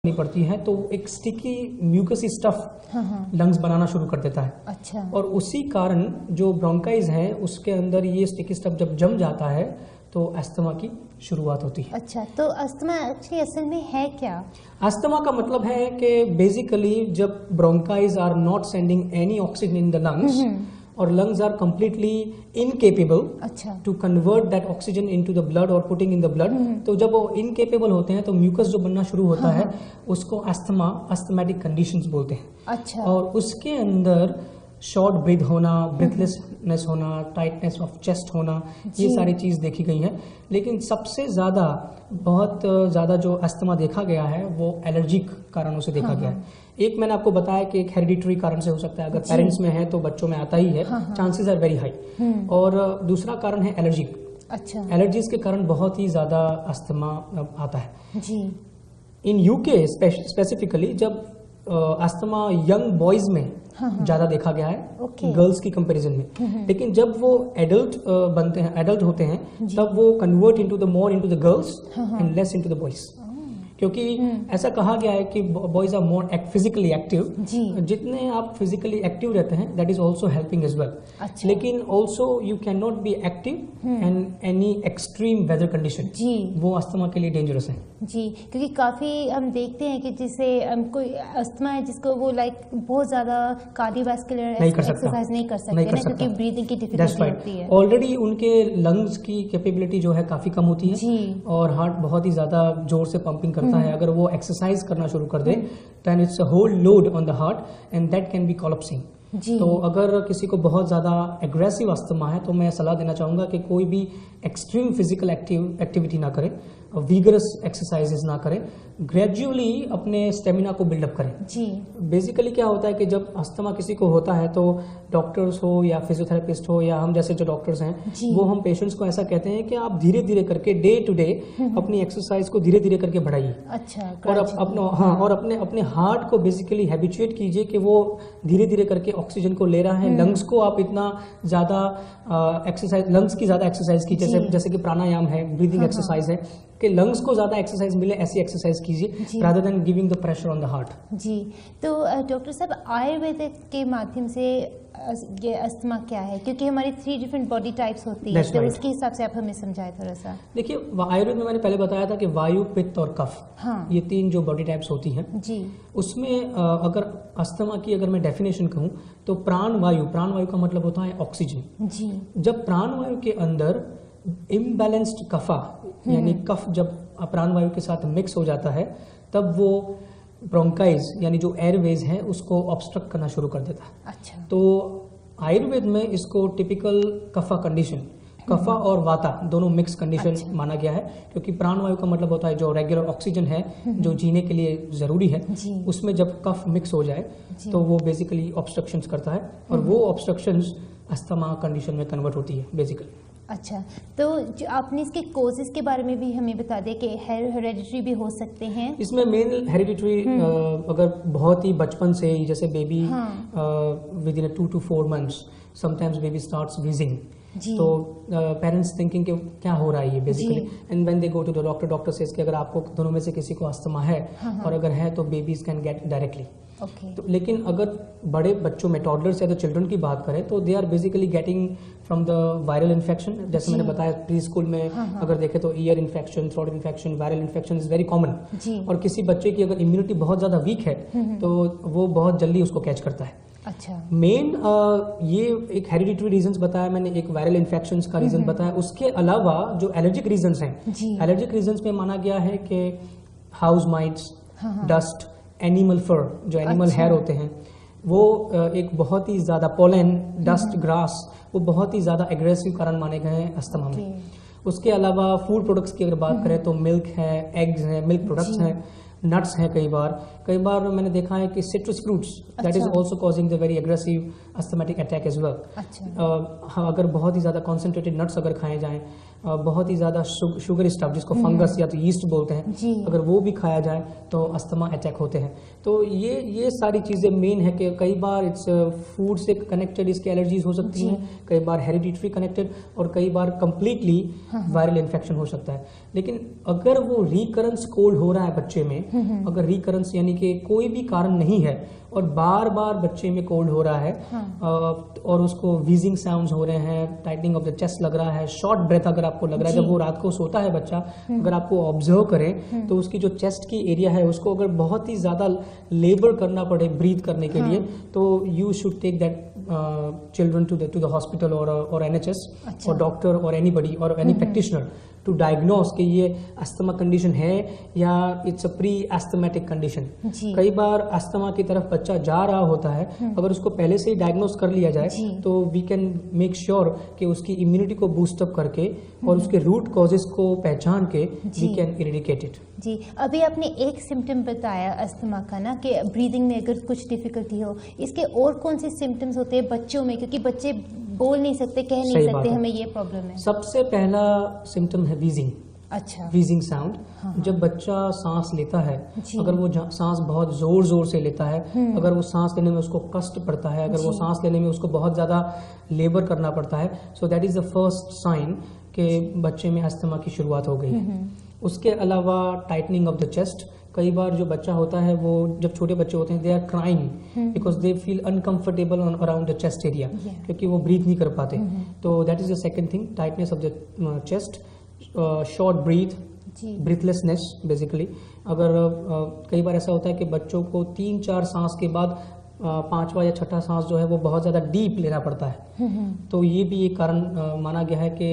नहीं पड़ती है तो एक स्टिकी म्यूकसी स्टफ लंग्स बनाना शुरू कर देता है। अच्छा। और उसी कारण जो ब्रोंकाइज है उसके अंदर ये स्टिकी स्टफ जब जम जाता है तो अस्थमा की शुरुआत होती है। अच्छा, तो अस्थमा एक्चुअली असल में है क्या? अस्थमा का मतलब है कि बेसिकली जब bronchi are not sending any oxygen in the lungs और lungs are completely incapable अच्छा। to convert that oxygen into the blood or putting in the blood, तो जब वो incapable होते हैं तो म्यूकस जो बनना शुरू होता है उसको अस्थमा अस्थमेटिक कंडीशंस बोलते हैं। अच्छा। और उसके अंदर शॉर्ट ब्रीथ होना, ब्रीथलेसनेस होना, टाइटनेस ऑफ चेस्ट होना, ये सारी चीज़ देखी गई है। लेकिन सबसे ज़्यादा बहुत ज़्यादा जो अस्थमा देखा गया है वो एलर्जिक कारणों से देखा गया है। एक मैंने आपको बताया कि एक हेरिडिटरी कारण से हो सकता है, अगर पेरेंट्स में है तो बच्चों में आता ही है, चांसेस आर वेरी हाई। और दूसरा कारण है एलर्जिक। अच्छा। एलर्जीज के कारण बहुत ही ज़्यादा अस्थमा आता है। जी। इन यूके स्पेसिफिकली जब अस्थमा यंग बॉयज में ज्यादा देखा गया है गर्ल्स की कंपैरिजन में। लेकिन जब वो एडल्ट बनते हैं, एडल्ट होते हैं, तब वो convert into the more into the girls and less into the boys. क्योंकि ऐसा कहा गया है कि boys are more physically active. जितने आप फिजिकली एक्टिव रहते हैं that is also helping as well. लेकिन also you can not be active and any extreme weather condition, वो अस्थमा के लिए डेंजरस है। जी, क्योंकि काफी हम देखते हैं कि जिसे कोई अस्थमा है जिसको वो लाइक बहुत ज्यादा कार्डियोवैस्कुलर एक्सरसाइज नहीं कर सकते ना, क्योंकि ब्रीदिंग की डिफिकल्टी होती है। ऑलरेडी उनके लंग्स की कैपेबिलिटी जो है काफी कम होती है और हार्ट बहुत ही ज्यादा जोर से पंपिंग करता है। अगर वो एक्सरसाइज करना शुरू कर दे then it's a whole load on the heart and that can be collapsing. तो अगर किसी को बहुत ज़्यादा एग्रेसिव अस्थमा है तो मैं सलाह देना चाहूँगा कि कोई भी एक्सट्रीम फिजिकल एक्टिविटी ना करें, विगरस एक्सरसाइजेस ना करें, ग्रेजुअली अपने स्टेमिना को बिल्डअप करें। जी। बेसिकली क्या होता है कि जब अस्थमा किसी को होता है तो डॉक्टर्स हो या फिजियोथेरेपिस्ट हो या हम जैसे जो डॉक्टर्स हैं वो हम पेशेंट्स को ऐसा कहते हैं कि आप धीरे धीरे करके डे टू डे अपनी एक्सरसाइज को धीरे धीरे करके बढ़ाइए। अच्छा। और अपने हार्ट को बेसिकली हैबिचुएट कीजिए कि वो धीरे धीरे करके ऑक्सीजन को ले रहा है। लंग्स को आप इतना ज्यादा एक्सरसाइज, लंग्स की ज्यादा एक्सरसाइज कीजिए, जैसे कि प्राणायाम है, ब्रीदिंग एक्सरसाइज है, कि लंग्स को ज्यादा एक्सरसाइज मिले, ऐसी एक्सरसाइज कीजिए rather than giving the pressure on the heart. जी, तो डॉक्टर साहब आयुर्वेद के माध्यम से ये अस्थमा क्या है, क्योंकि हमारी 3 डिफरेंट बॉडी टाइप्स होती है, तो उसके हिसाब से आप हमें समझाएं थोड़ा सा। देखिए, आयुर्वेद में मैंने पहले बताया था कि वायु, पित्त और कफ, ये 3 जो बॉडी टाइप्स होती हैं जी, उसमें अगर अस्थमा की अगर मैं डेफिनेशन कहूँ तो प्राण वायु का मतलब होता है ऑक्सीजन जी। जब प्राण वायु के अंदर इम्बैलेंस्ड कफा यानी कफ जब प्राण वायु के साथ मिक्स हो जाता है तब वो ब्रोंकाइज यानी जो एयरवेज है उसको ऑब्स्ट्रक्ट करना शुरू कर देता है। अच्छा। तो आयुर्वेद में इसको टिपिकल कफा कंडीशन, कफा और वाता दोनों मिक्स कंडीशन माना गया है, क्योंकि प्राण वायु का मतलब होता है जो रेगुलर ऑक्सीजन है जो जीने के लिए जरूरी है, उसमें जब कफ मिक्स हो जाए तो वो बेसिकली ऑब्स्ट्रक्शंस करता है और वो ऑब्स्ट्रक्शंस अस्थमा कंडीशन में कन्वर्ट होती है बेसिकली। अच्छा, तो जो आपने इसके कोजेस के बारे में भी हमें बता दें कि हेरिडिटरी भी हो सकते हैं। इसमें मेन हेरिडिटरी अगर बहुत ही बचपन से ही, जैसे baby within 2 to 4 months sometimes baby starts wheezing, तो पेरेंट्स थिंकिंग कि क्या हो रहा है ये basically, and when they go to the doctor says कि अगर आपको दोनों में से किसी को अस्थमा है और अगर है तो बेबीज कैन गेट डायरेक्टली। तो लेकिन अगर बड़े बच्चों में, टॉडलर्स या तो चिल्ड्रन की बात करें तो they are basically getting from the viral infection. जैसे मैंने बताया प्री स्कूल में अगर देखें तो ear infection, throat infection, viral infection is very common. और किसी बच्चे की अगर इम्यूनिटी बहुत ज्यादा वीक है तो वो बहुत जल्दी उसको कैच करता है। अच्छा। मेन ये एक हेरिडिटरी रीजंस बताया मैंने, एक वायरल इन्फेक्शंस का रीजन बताया। उसके अलावा जो एलर्जिक रीजंस हैं, एलर्जिक रीजंस में माना गया है कि हाउस माइट्स, डस्ट, एनिमल फर जो एनिमल हेयर होते हैं वो एक बहुत ही ज्यादा, पोलन, डस्ट, ग्रास, वो बहुत ही ज्यादा एग्रेसिव कारण माने गए हैं अस्थमा में। उसके अलावा फूड प्रोडक्ट्स की अगर बात करें तो मिल्क है, एग्स हैं, मिल्क प्रोडक्ट्स हैं, नट्स हैं। कई बार मैंने देखा है कि citrus fruits that is also causing the very aggressive asthmatic attack as well. अगर बहुत ही ज्यादा कॉन्सेंट्रेटेड नट्स अगर खाए जाएं, बहुत ही ज़्यादा शुगर स्टफ जिसको फंगस या तो यीस्ट बोलते हैं, अगर वो भी खाया जाए तो अस्थमा अटैक होते हैं। तो ये सारी चीज़ें मेन है कि कई बार इट्स फूड से कनेक्टेड इसकी एलर्जीज हो सकती हैं, कई बार हेरिडिटरी कनेक्टेड और कई बार कंप्लीटली वायरल इन्फेक्शन हो सकता है। लेकिन अगर वो रिकरेंस कोल्ड हो रहा है बच्चे में, अगर रिकरेंस यानी कि कोई भी कारण नहीं है और बार बार बच्चे में कोल्ड हो रहा है और उसको वीजिंग साउंड्स हो रहे हैं, टाइटनिंग ऑफ द चेस्ट लग रहा है, शॉर्ट ब्रेथ अगर आपको लग रहा है, जब वो रात को सोता है बच्चा, अगर आपको ऑब्जर्व करें तो उसकी जो चेस्ट की एरिया है उसको अगर बहुत ही ज्यादा लेबर करना पड़े ब्रीथ करने के लिए, तो you should take that children to the hospital और NHS और डॉक्टर और एनीबडी और एनी प्रैक्टिशनर टू डायग्नोस कि ये अस्थमा कंडीशन है या it's a pre asthmatic condition. कई बार अस्थमा की तरफ बच्चा जा रहा होता है, अगर उसको पहले से ही डायग्नोस कर लिया जाए तो वी कैन मेक श्योर कि उसकी इम्यूनिटी को बूस्ट अप करके और उसके रूट कॉजेस को पहचान के वी कैन इरेडिकेट इट। जी, अभी आपने एक सिम्टम बताया अस्थमा का ना, कि ब्रीदिंग में अगर कुछ डिफिकल्टी हो, इसके और कौन से सिम्टम्स होते हैं बच्चों में, क्योंकि बच्चे बोल नहीं सकते, कह नहीं सकते हमें ये प्रॉब्लम है। सबसे पहला सिम्टम है वीजिंग। अच्छा, वीजिंग साउंड। जब बच्चा सांस लेता है, अगर वो सांस बहुत जोर जोर से लेता है, अगर वो सांस लेने में उसको कष्ट पड़ता है, अगर वो सांस लेने में उसको बहुत ज्यादा लेबर करना पड़ता है, so that is the first sign कि बच्चे में अस्थमा की शुरुआत हो गई है। उसके अलावा टाइटनिंग ऑफ द चेस्ट, कई बार जो बच्चा होता है वो जब छोटे बच्चे होते हैं they are crying because they feel uncomfortable around the chest area, क्योंकि वो ब्रीथ नहीं कर पाते। तो that is the second thing, tightness of the chest, short breath, breathlessness basically. अगर कई बार ऐसा होता है कि बच्चों को 3-4 सांस के बाद पांचवा या छठा सांस जो है वो बहुत ज्यादा डीप लेना पड़ता है। तो ये भी एक कारण माना गया है कि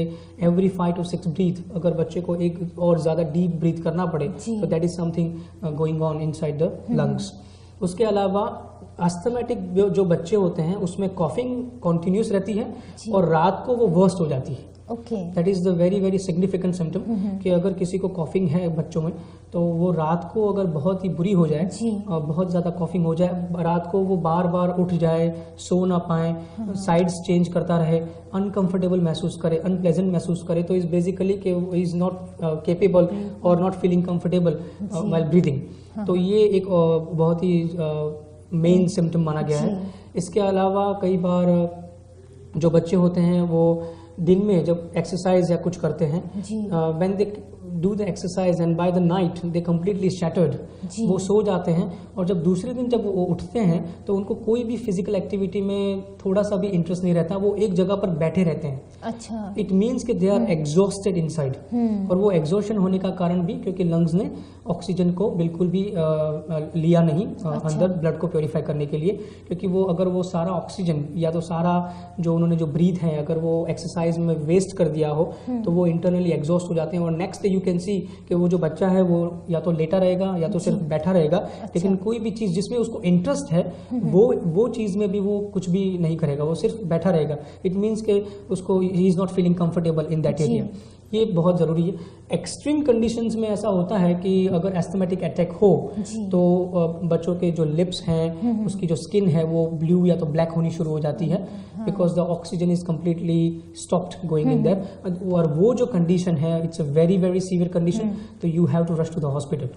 एवरी 5 to 6 ब्रीथ अगर बच्चे को एक और ज्यादा डीप ब्रीथ करना पड़े तो that is something going on inside the lungs. उसके अलावा अस्थमेटिक जो बच्चे होते हैं उसमें कॉफिंग कॉन्टिन्यूस रहती है और रात को वो वर्स्ट हो जाती है। That is the very very significant symptom कि अगर किसी को कॉफिंग है बच्चों में तो वो रात को अगर बहुत ही बुरी हो जाए और बहुत ज्यादा कॉफिंग हो जाए, रात को वो बार बार उठ जाए, सो ना पाए, साइड्स चेंज करता रहे, अनकंफर्टेबल महसूस करे, अनप्लेजेंट महसूस करे, तो इज बेसिकली कि वो इज नॉट केपेबल और not feeling comfortable while breathing. तो ये एक बहुत ही मेन सिम्टम माना गया है। इसके अलावा कई बार जो बच्चे होते हैं वो दिन में जब एक्सरसाइज या कुछ करते हैं, when they do the exercise and by the night they completely shattered, वो सो जाते हैं और जब दूसरे दिन जब वो उठते हैं तो उनको कोई भी फिजिकल एक्टिविटी में थोड़ा सा भी इंटरेस्ट नहीं रहता, वो एक जगह पर बैठे रहते हैं। अच्छा, इट मीन्स कि दे आर एग्जॉस्टेड इनसाइड। और वो एग्जॉशन होने का कारण भी क्योंकि लंग्स ने ऑक्सीजन को बिल्कुल भी लिया नहीं अंदर ब्लड को प्योरीफाई करने के लिए, क्योंकि वो अगर वो सारा ऑक्सीजन या तो सारा जो उन्होंने जो ब्रीथ है अगर वो एक्सरसाइज में वेस्ट कर दिया हो तो वो इंटरनली एग्जॉस्ट हो जाते हैं और next day you can see कि वो जो बच्चा है वो या तो लेटा रहेगा या तो सिर्फ बैठा रहेगा। लेकिन कोई भी चीज जिसमें उसको इंटरेस्ट है वो चीज में भी वो कुछ भी नहीं करेगा, वो सिर्फ बैठा रहेगा। इट मीन्स के उसको he is not feeling comfortable in that area. ये बहुत जरूरी है। एक्सट्रीम कंडीशंस में ऐसा होता है कि अगर एस्थमेटिक अटैक हो तो बच्चों के जो लिप्स हैं उसकी जो स्किन है वो ब्लू या तो ब्लैक होनी शुरू हो जाती है because the oxygen is completely stopped going in there. और वो जो कंडीशन है it's a very very severe condition, तो you have to rush to the hospital,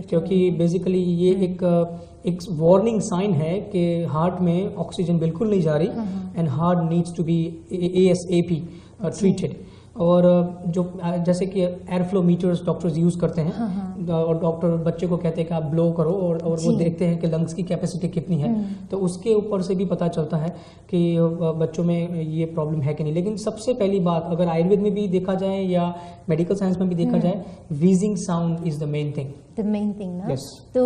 क्योंकि बेसिकली ये एक वार्निंग साइन है कि हार्ट में ऑक्सीजन बिल्कुल नहीं जा रही and heart needs to be ASAP treated. और जो जैसे कि air flow meters doctors use करते हैं और डॉक्टर बच्चे को कहते हैं कि आप ब्लो करो और वो देखते हैं कि लंग्स की कैपेसिटी कितनी है, तो उसके ऊपर से भी पता चलता है कि बच्चों में ये प्रॉब्लम है कि नहीं। लेकिन सबसे पहली बात अगर आयुर्वेद में भी देखा जाए या मेडिकल साइंस में भी देखा जाए, wheezing sound is the main thing. The main thing ना। yes. तो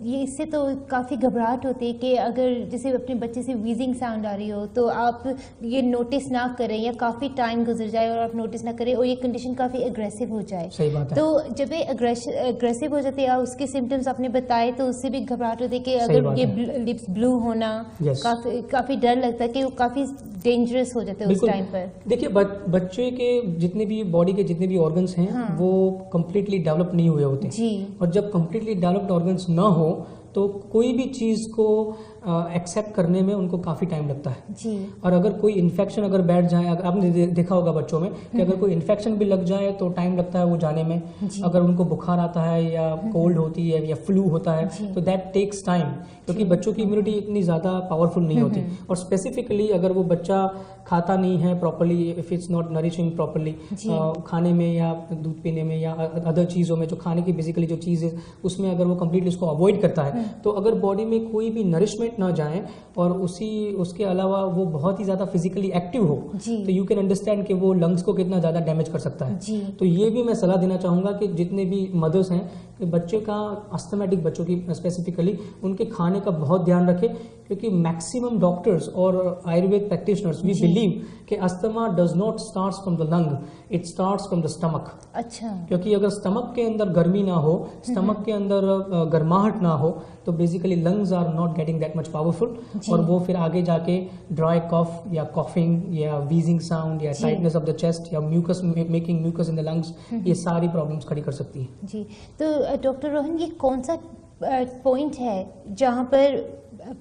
ये इससे तो काफ़ी घबराहट होती है कि अगर जैसे अपने बच्चे से वीजिंग साउंड आ रही हो तो आप ये नोटिस ना करें या काफ़ी टाइम गुजर जाए और आप नोटिस ना करें और ये कंडीशन काफ़ी अग्रेसिव हो जाए। सही बात है। तो जब ये अग्रेसिव हो जाते हैं उसके सिम्टम्स आपने बताए तो उससे भी घबराहट होती है कि अगर ये लिप्स ब्लू होना, काफ़ी डर लगता है कि वो काफ़ी डेंजरस हो जाते हैं उस टाइम पर। देखिए बच्चे के जितने भी बॉडी के जितने भी ऑर्गन्स हैं वो कम्प्लीटली डेवलप नहीं हुए होते, और जब कम्प्लीटली डेवलप्ड ऑर्गन्स ना हो तो कोई भी चीज़ को एक्सेप्ट करने में उनको काफ़ी टाइम लगता है जी। और अगर कोई इन्फेक्शन अगर बैठ जाए, अगर आपने देखा होगा बच्चों में कि अगर कोई इन्फेक्शन भी लग जाए तो टाइम लगता है वो जाने में। अगर उनको बुखार आता है या कोल्ड होती है या फ्लू होता है तो दैट टेक्स टाइम, क्योंकि बच्चों की इम्यूनिटी इतनी ज़्यादा पावरफुल नहीं होती। और स्पेसिफिकली अगर वो बच्चा खाता नहीं है properly, if it's not nourishing properly, खाने में या दूध पीने में या अदर चीज़ों में, जो खाने की बेसिकली जो चीज़ है उसमें अगर वो कम्प्लीटली उसको अवॉइड करता है, तो अगर बॉडी में कोई भी नरिशमेंट ना जाए और उसके अलावा वो बहुत ही ज़्यादा फिजिकली एक्टिव हो, तो यू कैन अंडरस्टैंड कि वो लंग्स को कितना ज़्यादा डैमेज कर सकता है। तो ये भी मैं सलाह देना चाहूँगा कि जितने भी मदर्स हैं कि बच्चे का, अस्थमेटिक बच्चों की स्पेसिफिकली, उनके खाने का बहुत ध्यान रखें, क्योंकि मैक्सिमम डॉक्टर्स और आयुर्वेद प्रैक्टिशनर्स वी बिलीव कि asthma does not starts from the lung, it starts from the stomach. अच्छा। क्योंकि अगर स्टमक के अंदर गर्मी ना हो, स्टमक के अंदर गर्माहट ना हो, तो basically lungs are not getting that much powerful, और वो फिर आगे जाके ड्राई कॉफ या कॉफिंग या वीजिंग साउंड या टाइटनेस ऑफ द चेस्ट या mucus, making mucus in the lungs, ये सारी प्रॉब्लम्स खड़ी कर सकती है। जी। तो डॉक्टर रोहन, ये कौन सा पॉइंट है जहाँ पर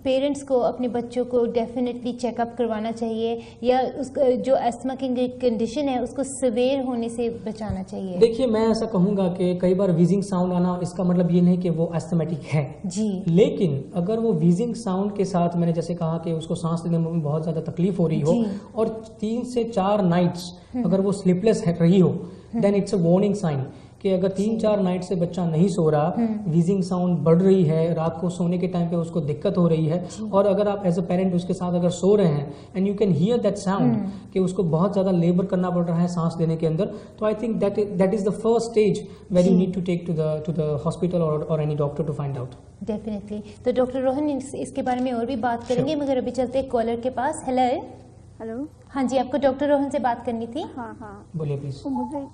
पेरेंट्स को अपने बच्चों को डेफिनेटली चेकअप करवाना चाहिए, या उसका जो अस्थमा की कंडीशन है उसको सवेयर होने से बचाना चाहिए? देखिए, मैं ऐसा कहूँगा कि कई बार वीजिंग साउंड आना, इसका मतलब ये नहीं कि वो अस्थमेटिक है जी। लेकिन अगर वो वीजिंग साउंड के साथ, मैंने जैसे कहा कि उसको सांस लेने में बहुत ज़्यादा तकलीफ हो रही हो और 3 से 4 नाइट्स अगर वो स्लीपलेस रही हो, then it's a warning sign कि अगर 3-4 नाइट से बच्चा नहीं सो रहा, वीजिंग साउंड बढ़ रही है, रात को सोने के टाइम पे उसको दिक्कत हो रही है, और अगर आप एज अ पेरेंट उसके साथ अगर सो रहे हैं and you can hear that sound कि उसको बहुत ज़्यादा लेबर करना पड़ रहा है सांस लेने के अंदर, तो I think that is the first stage where you need to take to the hospital और any doctor to find out. Definitely. तो डॉक्टर रोहन, इसके बारे में और भी बात करेंगे, मगर अभी चलते हैं कॉलर के पास। हेलो। हाँ जी, आपको डॉक्टर रोहन से बात करनी थी। हाँ बोलिए प्लीज। मुझे,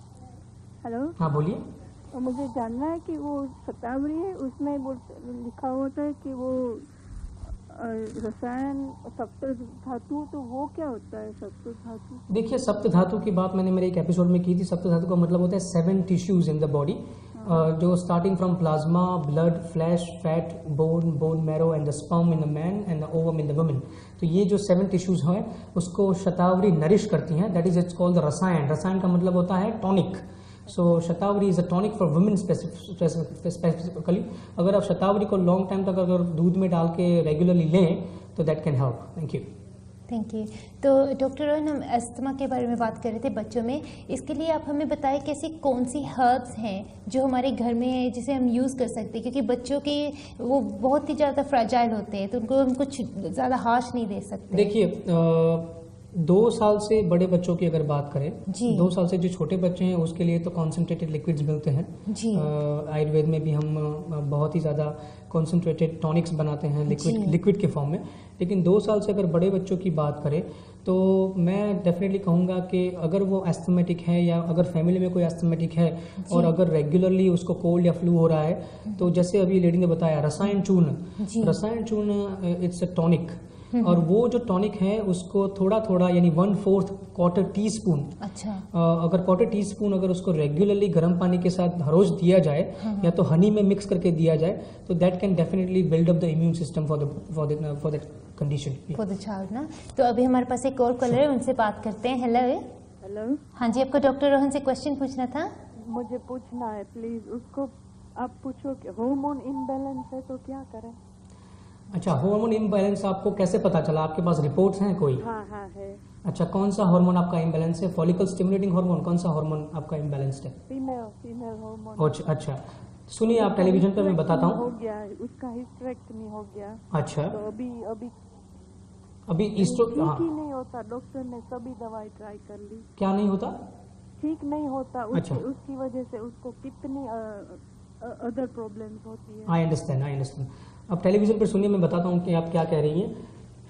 हेलो। हाँ बोलिए। मुझे जानना है कि वो शतावरी है, उसमें वो लिखा होता है कि वो रसायन सप्त धातु, तो वो क्या होता है सप्त धातु? देखिए, सप्त धातु की बात मैंने मेरे एक एपिसोड में की थी। सप्त धातु का मतलब होता है 7 टिश्यूज इन द बॉडी, जो starting from plasma, blood, flash, fat, bone marrow and the sperm in the man and the ovum in the woman. तो ये जो 7 टिश्यूज हैं उसको शतावरी नरिश करती हैं, that is it's called the रसायन। रसायन का मतलब होता है tonic. So shatavari is a tonic for women specifically. अगर आप शतावरी को लॉन्ग टाइम तक अगर दूध में डाल के रेगुलरली लें तो that can help. Thank you. तो डॉक्टर रोहन, हम अस्थमा के बारे में बात कर रहे थे बच्चों में, इसके लिए आप हमें बताएं कि ऐसी कौन सी हर्ब्स हैं जो हमारे घर में है जिसे हम यूज़ कर सकते हैं, क्योंकि बच्चों के वो बहुत ही ज़्यादा फ्रेजाइल होते हैं, तो उनको हम कुछ ज़्यादा हार्श नहीं दे सकते। देखिए, 2 साल से बड़े बच्चों की अगर बात करें, 2 साल से जो छोटे बच्चे हैं उसके लिए तो कॉन्सेंट्रेटेड लिक्विड्स मिलते हैं। आयुर्वेद में भी हम बहुत ही ज़्यादा कॉन्सेंट्रेटेड टॉनिक्स बनाते हैं लिक्विड के फॉर्म में। लेकिन 2 साल से अगर बड़े बच्चों की बात करें तो मैं डेफिनेटली कहूँगा कि अगर वो एस्थमेटिक है या अगर फैमिली में कोई एस्थमेटिक है और अगर रेगुलरली उसको कोल्ड या फ्लू हो रहा है, तो जैसे अभी लेडी ने बताया रसायन चूर्ण इट्स अ टॉनिक, और वो जो टॉनिक है उसको थोड़ा थोड़ा यानी 1/4 क्वार्टर टी स्पून, अगर क्वार्टर टी स्पून अगर उसको रेगुलरली गर्म पानी के साथ हर रोज दिया जाए या तो हनी में मिक्स करके दिया जाए, तो that can definitely build up the immune system for the condition for the child ना। तो अभी हमारे पास एक और कॉलर है, उनसे बात करते हैं। हेलो। हाँ जी, आपको डॉक्टर रोहन से क्वेश्चन पूछना था। मुझे पूछना है प्लीज, उसको आप पूछो कि हार्मोन इम्बैलेंस है तो क्या करें? अच्छा, हार्मोन इम्बैलेंस आपको कैसे पता चला? आपके पास रिपोर्ट्स हैं कोई? हाँ है। अच्छा, कौन सा हार्मोन आपका इम्बैलेंस है? फॉलिकल स्टिमुलेटिंग हार्मोन, कौन सा हार्मोन आपका इम्बैलेंस्ड है? Female hormone. अच्छा, सुनिए आप टेलीविजन पर मैं बताता हूँ। हो गया, उसका हिस्टेरेक्टमी हो गया। अच्छा, तो अभी ठीक ही नहीं होता, डॉक्टर ने सभी दवाई ट्राई कर ली। क्या नहीं होता? ठीक नहीं होता। अच्छा। उसकी वजह से उसको कितनी अदर प्रॉब्लम्स होती है। I understand. अब टेलीविजन पर सुनिए, मैं बताता हूँ कि आप क्या कह रही हैं।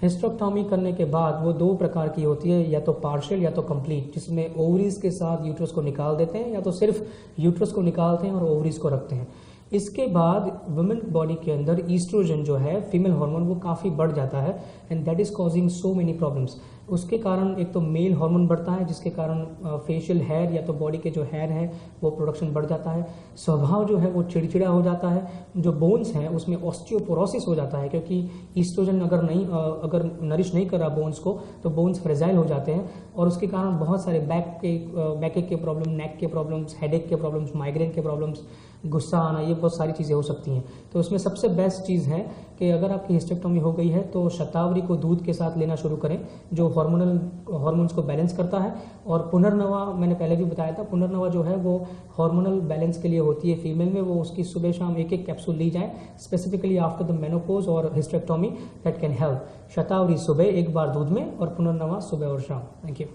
हिस्टेरेक्टॉमी करने के बाद वो 2 प्रकार की होती है, या तो पार्शियल या तो कंप्लीट, जिसमें ओवरीज के साथ यूट्रस को निकाल देते हैं या तो सिर्फ यूट्रस को निकालते हैं और ओवरीज को रखते हैं। इसके बाद वुमेन बॉडी के अंदर ईस्ट्रोजन जो है फीमेल हार्मोन वो काफ़ी बढ़ जाता है and that is causing so many problems. उसके कारण एक तो मेल हार्मोन बढ़ता है, जिसके कारण फेशियल हेयर या तो बॉडी के जो हेयर है वो प्रोडक्शन बढ़ जाता है। स्वभाव जो है वो चिड़चिड़ा हो जाता है। जो बोन्स हैं उसमें ऑस्टियोपोरोसिस हो जाता है, क्योंकि ईस्ट्रोजन अगर नरिश नहीं कर रहा बोन्स को तो बोन्स फ्रेजाइल हो जाते हैं, और उसके कारण बहुत सारे बैक के प्रॉब्लम, नेक के प्रॉब्लम्स, हेडेक के प्रॉब्लम्स, माइग्रेन के प्रॉब्लम्स, गुस्सा आना, ये बहुत सारी चीज़ें हो सकती हैं। तो उसमें सबसे बेस्ट चीज़ है कि अगर आपकी हिस्टेक्टोमी हो गई है तो शतावरी को दूध के साथ लेना शुरू करें, जो हार्मोन्स को बैलेंस करता है। और पुनर्नवा, मैंने पहले भी बताया था, पुनर्नवा जो है वो हार्मोनल बैलेंस के लिए होती है फीमेल में। वो उसकी सुबह शाम एक कैप्सूल ली जाए, स्पेसिफिकली आफ्टर द मेनोपॉज और हिस्टेक्टोमी, दैट कैन हेल्प। शतावरी सुबह एक बार दूध में और पुनर्नवा सुबह और शाम। Thank you.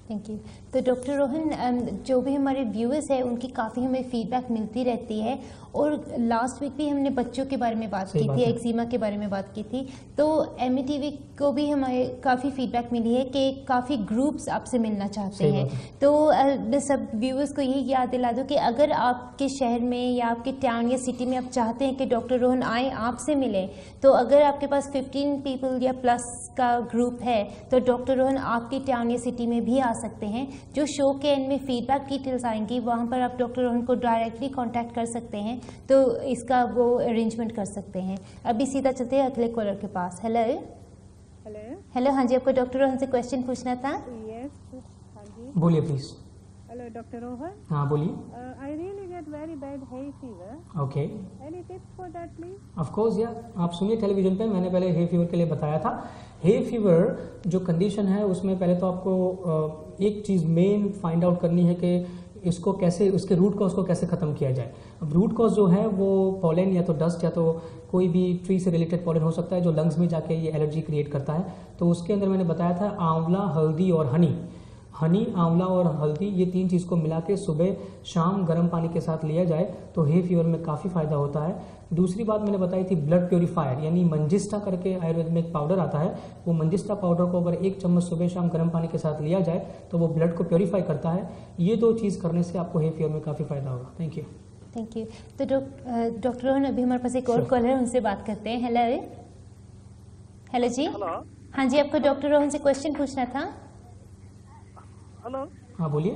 Thank you. तो डॉक्टर रोहन, जो भी हमारे व्यूअर्स हैं उनकी काफ़ी हमें फीडबैक मिलती रहती है, और लास्ट वीक भी हमने बच्चों के बारे में बात की थी, एक्जिमा के बारे में बात की थी। तो METV को भी हमारे काफ़ी फीडबैक मिली है कि काफ़ी ग्रुप्स आपसे मिलना चाहते हैं। तो मैं सब व्यूअर्स को यही याद दिला दूँ कि अगर आपके शहर में या आपके टाउन या सिटी में आप चाहते हैं कि डॉक्टर रोहन आए आपसे मिलें, तो अगर आपके पास 15 पीपल या प्लस का ग्रुप है तो डॉक्टर रोहन आपके टाउन या सिटी में भी आ सकते हैं। जो शो के एंड में फीडबैक डिटेल्स आएंगी वहाँ पर आप डॉक्टर रोहन को डायरेक्टली कांटेक्ट कर सकते हैं, तो इसका वो अरेंजमेंट कर सकते हैं। अभी सीधा चलते हैं अगले कॉलर के पास। हेलो हेलो, हाँ जी, आपको डॉक्टर रोहन से क्वेश्चन पूछना था। यस, हाँ जी, बोलिए प्लीज। Hello doctor Rohan. हाँ बोलिए। I really get very bad hay fever. Okay, Any tips for that please? Of course या आप सुनिए टेलीविजन पे, मैंने पहले हे फीवर के लिए बताया था। हे फीवर जो कंडीशन है उसमें पहले तो आपको एक चीज़ मेन फाइंड आउट करनी है कि इसको कैसे, उसके रूट कॉज को कैसे ख़त्म किया जाए। अब रूट कॉज जो है वो पॉलन या तो डस्ट या तो कोई भी ट्री से रिलेटेड पॉलन हो सकता है जो लंग्स में जाके ये एलर्जी क्रिएट करता है। तो उसके अंदर मैंने बताया था आंवला, हल्दी और हनी, आंवला और हल्दी, ये तीन चीज़ को मिला के सुबह शाम गर्म पानी के साथ लिया जाए तो हे फीवर में काफ़ी फ़ायदा होता है। दूसरी बात मैंने बताई थी ब्लड प्योरीफायर, यानी मंजिस्टा करके आयुर्वेद में एक पाउडर आता है। वो मंजिस्टा पाउडर को अगर 1 चम्मच सुबह शाम गर्म पानी के साथ लिया जाए तो वो ब्लड को प्योरीफाई करता है। ये 2 चीज़ करने से आपको हे फीवर में काफ़ी फ़ायदा होगा। Thank you. Thank you. तो डॉक्टर रोहन, अभी हमारे पास एक और कॉलर है, उनसे बात करते हैं। हेलो जी। हेलो। हाँ जी, आपको डॉक्टर रोहन से क्वेश्चन पूछना था। हेलो। हाँ बोलिए।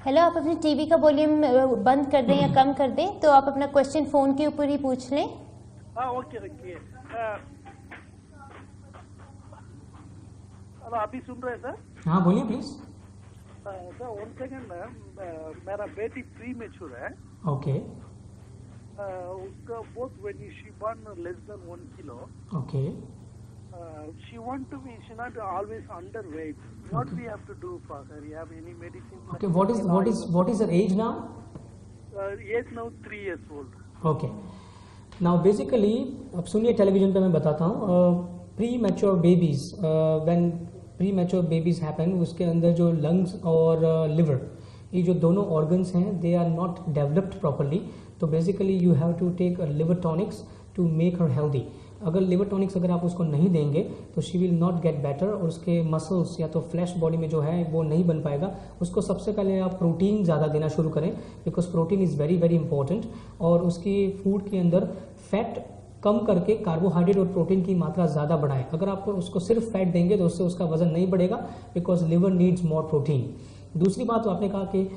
हेलो, आप अपनी टीवी का वॉल्यूम बंद कर दें या कम कर दें, तो आप अपना क्वेश्चन फोन के ऊपर ही पूछ लें। Okay okay. हेलो, आप भी सुन रहे हैं सर? हाँ बोलिए प्लीज। सर 1 सेकेंड, मेरा बेटी प्री मेच्योर है। ओके उसका both when she born less than 1 kilo. Okay. She want to be, she not always underweight. What we have to do for her? You have any medicine? Okay, what is her age now? Age now 3 years old. Okay, now basically अब सुनिए, television पे मैं बताता हूँ। Pre mature babies, when pre mature babies happen, उसके अंदर जो lungs और लिवर, ये जो दोनों ऑर्गन्स हैं, they are not developed properly. तो basically you have to take liver tonics to make her healthy. अगर लिवर टॉनिक्स अगर आप उसको नहीं देंगे तो she will not get better, और उसके मसल्स या तो फ्लैश बॉडी में जो है वो नहीं बन पाएगा। उसको सबसे पहले आप प्रोटीन ज़्यादा देना शुरू करें, because protein is very very important. और उसकी फूड के अंदर फैट कम करके कार्बोहाइड्रेट और प्रोटीन की मात्रा ज़्यादा बढ़ाएं। अगर आप उसको सिर्फ फैट देंगे तो उससे उसका वजन नहीं बढ़ेगा, because liver needs more protein. दूसरी बात, तो आपने कहा कि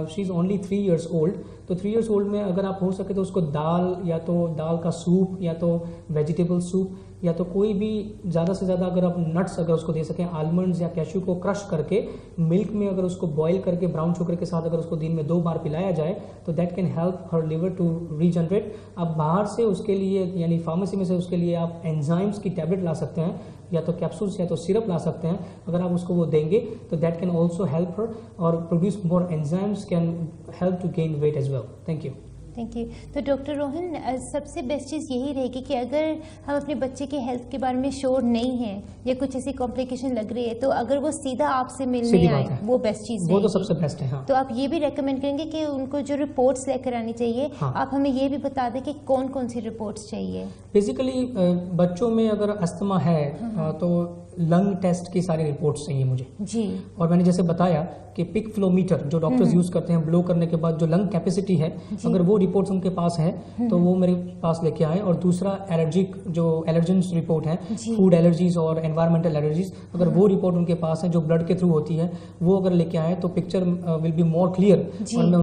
she is only 3 years old, तो 3 years old में अगर आप हो सके तो उसको दाल, या तो दाल का सूप, या तो वेजिटेबल सूप, या तो कोई भी ज़्यादा से ज़्यादा अगर आप नट्स अगर उसको दे सकें, आलमंड्स या कैश्यू को क्रश करके मिल्क में अगर उसको बॉईल करके ब्राउन शुगर के साथ अगर उसको दिन में 2 बार पिलाया जाए तो that can help her liver to regenerate. आप बाहर से उसके लिए, यानी फार्मेसी में से उसके लिए आप एंजाइम्स की टैबलेट ला सकते हैं, या तो कैप्सूल्स या तो सिरप ला सकते हैं। अगर आप उसको वो देंगे तो that can also help her, और produce more enzymes can help to gain weight as well. Thank you. Thank you. तो डॉक्टर रोहन, सबसे बेस्ट चीज़ यही रहेगी कि अगर हम अपने बच्चे के हेल्थ के बारे में श्योर नहीं है या कुछ ऐसी कॉम्प्लिकेशन लग रही है, तो अगर वो सीधा आपसे मिलने आए, वो बेस्ट चीज़ है। वो तो सबसे बेस्ट है। हाँ। तो आप ये भी रेकमेंड करेंगे कि उनको जो रिपोर्ट्स लेकर आनी चाहिए, हाँ। आप हमें ये भी बता दें कि कौन कौन सी रिपोर्ट्स चाहिए। बेसिकली बच्चों में अगर अस्थमा है तो लंग टेस्ट की सारी रिपोर्ट्स चाहिए मुझे जी। और मैंने जैसे बताया कि पिक फ्लोमीटर जो डॉक्टर्स यूज करते हैं ब्लो करने के बाद जो लंग कैपेसिटी है, अगर वो रिपोर्ट्स उनके पास हैं तो वो मेरे पास लेके आए, और दूसरा एलर्जिक जो एलर्जेंस रिपोर्ट है, फूड एलर्जीज और एनवायरमेंटल एलर्जीज, अगर वो रिपोर्ट उनके पास है जो ब्लड के थ्रू होती है, वो अगर लेके आए तो picture will be more clear और मैं